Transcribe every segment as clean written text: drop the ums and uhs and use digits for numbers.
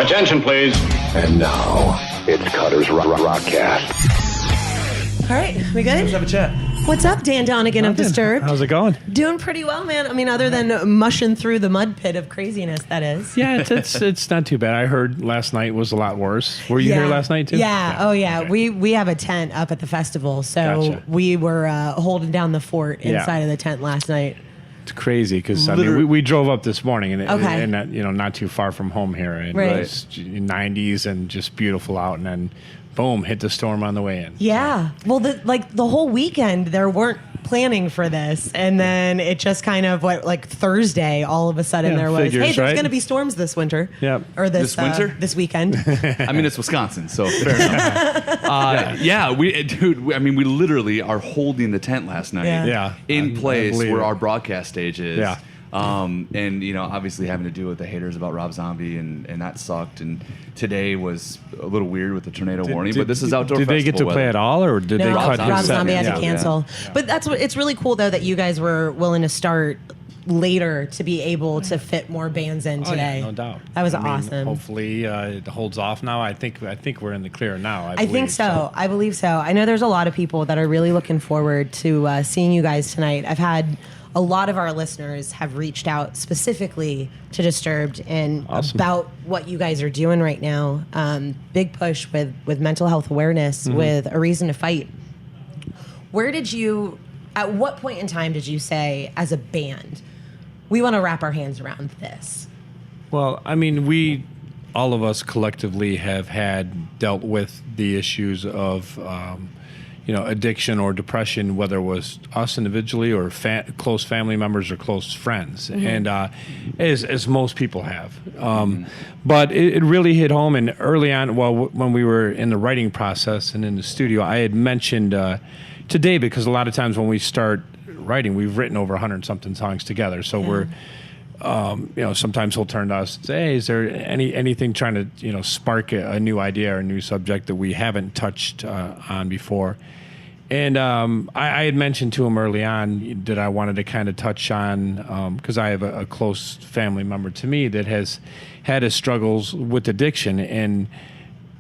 Attention, please. And now, it's Cutter's Rockcast. All right, we good? Let's have a chat. What's up, Dan Donegan of Disturbed? How's it going? Doing pretty well, man. I mean, other than mushing through the mud pit of craziness, that is. Yeah, it's not too bad. I heard last night was a lot worse. Were you here last night too? Yeah. Oh yeah. Okay. We have a tent up at the festival, so Gotcha. we were holding down the fort inside of the tent last night. It's crazy because I mean we drove up this morning and that, not too far from home here, and it was 90s and just beautiful out, and then boom, hit the storm on the way in. Yeah. Well, the whole weekend there weren't planning for this, and then it just kind of Thursday all of a sudden there was there's going to be storms this winter. Yeah. Or this winter? this weekend. I mean, it's Wisconsin, so fair enough. We literally are holding the tent last night. Yeah. In place where our broadcast stage is. Yeah. And obviously having to deal with the haters about Rob Zombie, and that sucked. And today was a little weird with the tornado warning, but this is outdoor. Did they get to play at all, or did they cut Rob his Zombie set? had to cancel. Yeah. But it's really cool though that you guys were willing to start later to be able to fit more bands in today. No doubt. That was awesome. Hopefully it holds off now. I think we're in the clear now. I think so. I believe so. I know there's a lot of people that are really looking forward to seeing you guys tonight. I've had a lot of our listeners have reached out specifically to Disturbed and about what you guys are doing right now. Big push with mental health awareness, with A Reason to Fight. At what point in time did you say, as a band, we want to wrap our hands around this? Well, I mean, all of us collectively have dealt with the issues of addiction or depression, whether it was us individually or close family members or close friends, and as most people have. But it really hit home, and early on, when we were in the writing process and in the studio, I had mentioned to David, because a lot of times when we start writing, we've written over 100-something songs together, so we're sometimes he'll turn to us and say, hey, is there anything trying to, spark a new idea or a new subject that we haven't touched on before? And I had mentioned to him early on that I wanted to kind of touch on, because I have a close family member to me that has had his struggles with addiction, and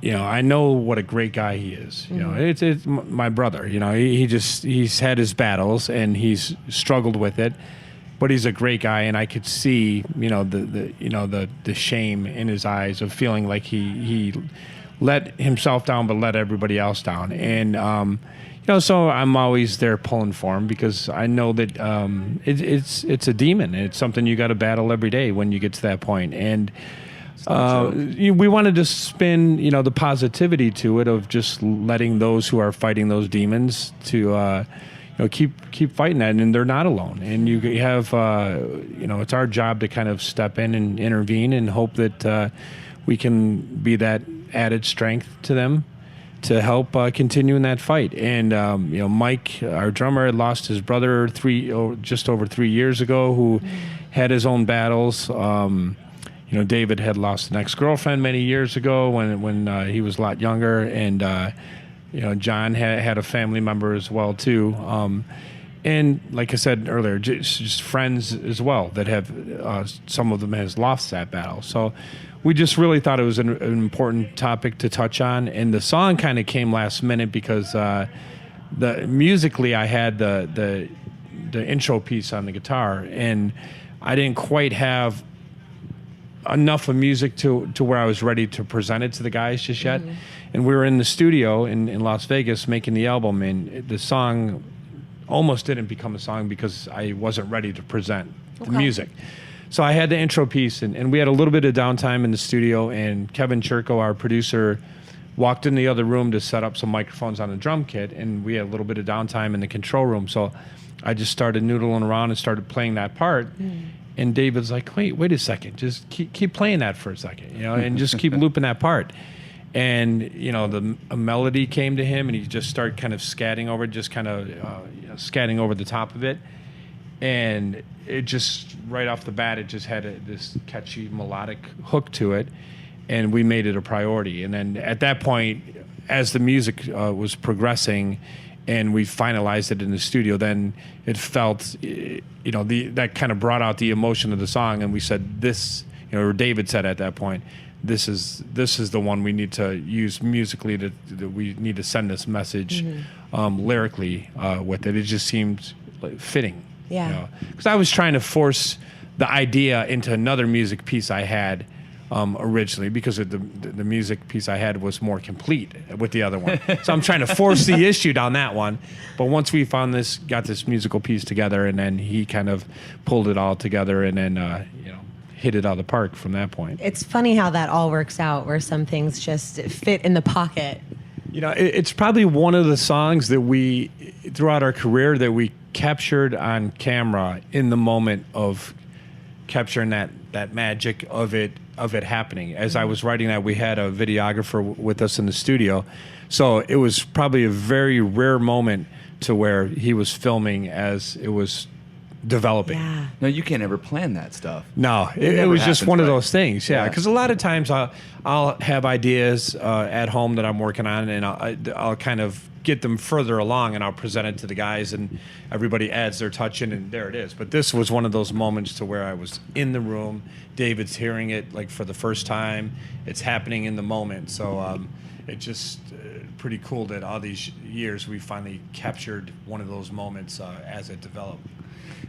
I know what a great guy he is. It's my brother. He's had his battles and he's struggled with it. But he's a great guy, and I could see, the shame in his eyes of feeling like he let himself down, but let everybody else down. And so I'm always there pulling for him, because I know that it's a demon. It's something you got to battle every day when you get to that point. And we wanted to spin, the positivity to it of just letting those who are fighting those demons to. Keep fighting that, and they're not alone. And you have, it's our job to kind of step in and intervene and hope that we can be that added strength to them to help continue in that fight. And Mike, our drummer, had lost his brother just over 3 years ago, who had his own battles. David had lost an ex-girlfriend many years ago when he was a lot younger, and John had a family member as well too, and like I said earlier, just friends as well that have some of them has lost that battle. So we just really thought it was an important topic to touch on, and the song kind of came last minute because musically I had the intro piece on the guitar, and I didn't quite have enough of music to where I was ready to present it to the guys just yet. And we were in the studio in Las Vegas making the album, and the song almost didn't become a song because I wasn't ready to present the music. So I had the intro piece, and we had a little bit of downtime in the studio, and Kevin Churko, our producer, walked in the other room to set up some microphones on the drum kit, and we had a little bit of downtime in the control room. So I just started noodling around and started playing that part. And David's like, wait a second, just keep playing that for a second, and just keep looping that part. And, a melody came to him, and he just started kind of scatting over it, just kind of scatting over the top of it. And it just, right off the bat, it just had this catchy melodic hook to it, and we made it a priority. And then at that point, as the music was progressing and we finalized it in the studio, then it felt, that kind of brought out the emotion of the song, and we said this, or David said at that point, this is the one we need to use musically we need to send this message lyrically with it. It just seemed like fitting. Yeah. Because I was trying to force the idea into another music piece I had originally, because the music piece I had was more complete with the other one. So I'm trying to force the issue down that one. But once we got this musical piece together, and then he kind of pulled it all together, and then hit it out of the park from that point. It's funny how that all works out, where some things just fit in the pocket. It's probably one of the songs that we, throughout our career, that we captured on camera in the moment of capturing that magic of it happening. As I was writing that, we had a videographer with us in the studio, so it was probably a very rare moment to where he was filming as it was developing. Yeah. No, you can't ever plan that stuff. No, it was just one of those things. Yeah, Yeah. because a lot of times I'll have ideas at home that I'm working on, and I'll kind of get them further along, and I'll present it to the guys, and everybody adds their touch in, and there it is. But this was one of those moments to where I was in the room. David's hearing it like for the first time. It's happening in the moment. So it just pretty cool that all these years we finally captured one of those moments as it developed.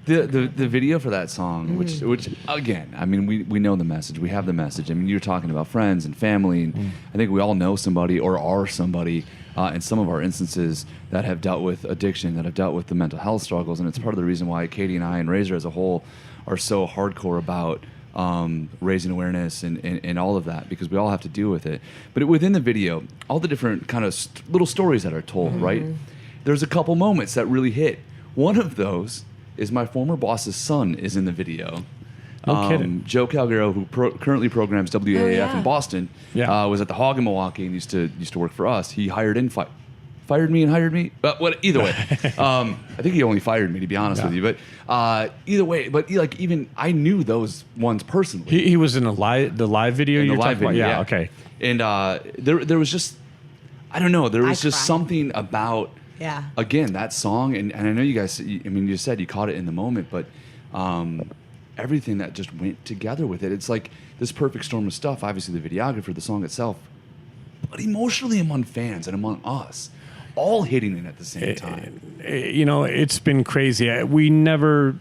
The video for that song, which again, I mean, we know the message. We have the message. I mean, you're talking about friends and family, and I think we all know somebody or are somebody in some of our instances that have dealt with addiction, that have dealt with the mental health struggles, and it's part of the reason why Kaytie and I and Razor as a whole are so hardcore about raising awareness and all of that, because we all have to deal with it. But within the video, all the different kind of little stories that are told, right? There's a couple moments that really hit. One of those is my former boss's son is in the video. No kidding. Joe Calgaro, who currently programs WAAF in Boston, was at the Hog in Milwaukee and used to work for us. He hired me and hired me. But either way, I think he only fired me, to be honest with you. But either way, even I knew those ones personally. He was in the live video. In the live video, yeah. Okay. And there was just, I don't know, there was just cried. something about. Yeah. Again, that song, and I know you guys, I mean, you said you caught it in the moment, but everything that just went together with it. It's like this perfect storm of stuff. Obviously, the videographer, the song itself, but emotionally among fans and among us, all hitting it at the same time. It's been crazy. We never,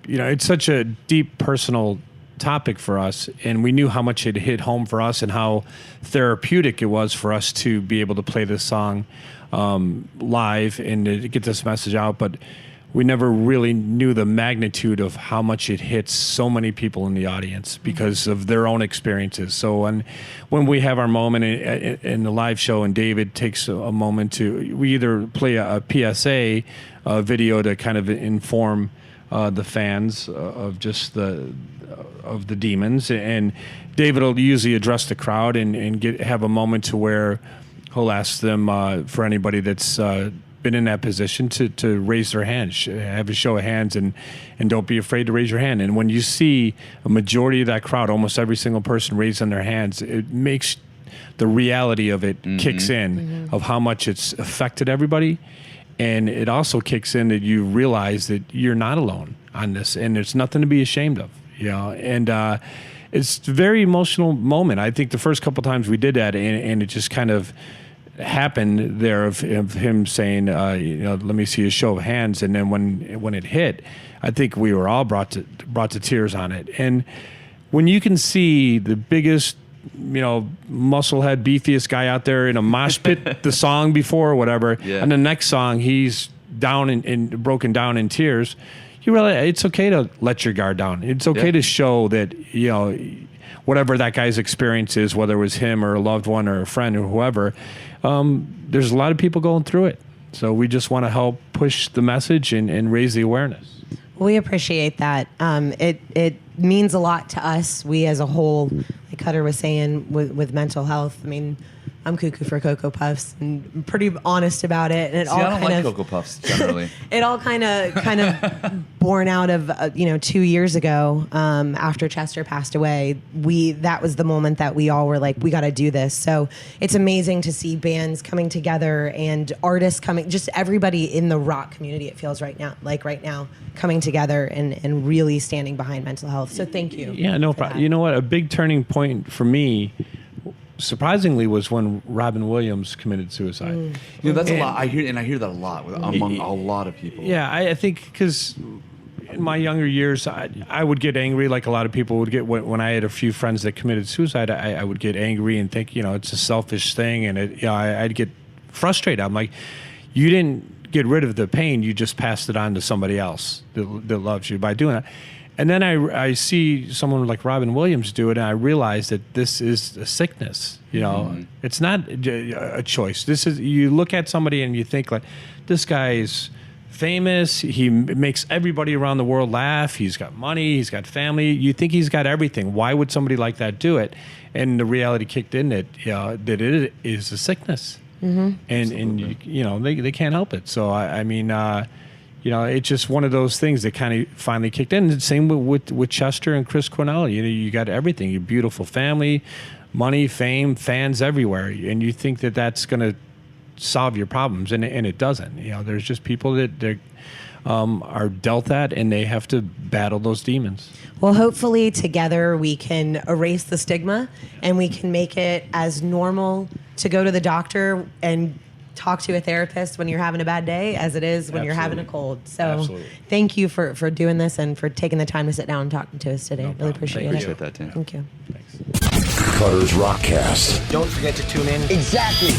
it's such a deep personal topic for us, and we knew how much it hit home for us and how therapeutic it was for us to be able to play this song live and to get this message out, but we never really knew the magnitude of how much it hits so many people in the audience because of their own experiences. So when we have our moment in the live show and David takes a moment we either play a PSA video to kind of inform the fans of just of the demons, and David will usually address the crowd and have a moment to where he'll ask them for anybody that's been in that position to raise their hand, have a show of hands, and don't be afraid to raise your hand. And when you see a majority of that crowd, almost every single person raising their hands, it makes the reality of it kicks in of how much it's affected everybody. And it also kicks in that you realize that you're not alone on this, and there's nothing to be ashamed of, and it's a very emotional moment. I think the first couple times we did that, and it just kind of happened there of him saying, let me see a show of hands. And then when it hit, I think we were all brought to tears on it. And when you can see the biggest, musclehead, beefiest guy out there in a mosh pit, the song before or whatever, and the next song he's down and broken down in tears, you realize it's okay to let your guard down. It's okay to show that, whatever that guy's experience is, whether it was him or a loved one or a friend or whoever, there's a lot of people going through it. So we just want to help push the message and raise the awareness. We appreciate that. It means a lot to us. We as a whole, like Cutter was saying, with mental health. I mean, I'm cuckoo for Cocoa Puffs, and I'm pretty honest about it. And it See, I don't like Cocoa Puffs generally. It all kind of born out of 2 years ago, after Chester passed away. That was the moment that we all were like, we got to do this. So it's amazing to see bands coming together and artists coming, just everybody in the rock community. It feels right now coming together and really standing behind mental health. So thank you. Yeah, no problem. You know what? A big turning point for me, surprisingly, was when Robin Williams committed suicide. That's a lot. I hear that a lot among a lot of people. Yeah, I think because in my younger years, I would get angry like a lot of people would get when I had a few friends that committed suicide. I would get angry and think, it's a selfish thing, and I'd get frustrated. I'm like, you didn't get rid of the pain; you just passed it on to somebody else that loves you by doing it. And then I see someone like Robin Williams do it, and I realize that this is a sickness. It's not a choice. You look at somebody and you think like, this guy is famous. He makes everybody around the world laugh. He's got money. He's got family. You think he's got everything. Why would somebody like that do it? And the reality kicked in that it is a sickness, and they can't help it. So I mean. It's just one of those things that kind of finally kicked in. The same with Chester and Chris Cornell. You got everything. Your beautiful family, money, fame, fans everywhere. And you think that that's going to solve your problems, and it doesn't. There's just people that are dealt that, and they have to battle those demons. Well, hopefully together we can erase the stigma, and we can make it as normal to go to the doctor and talk to a therapist when you're having a bad day as it is when you're having a cold. So thank you for doing this and for taking the time to sit down and talking to us today. Really appreciate it. Appreciate that, Dan. Thank you. Cutter's Rockcast. Don't forget to tune in. Exactly.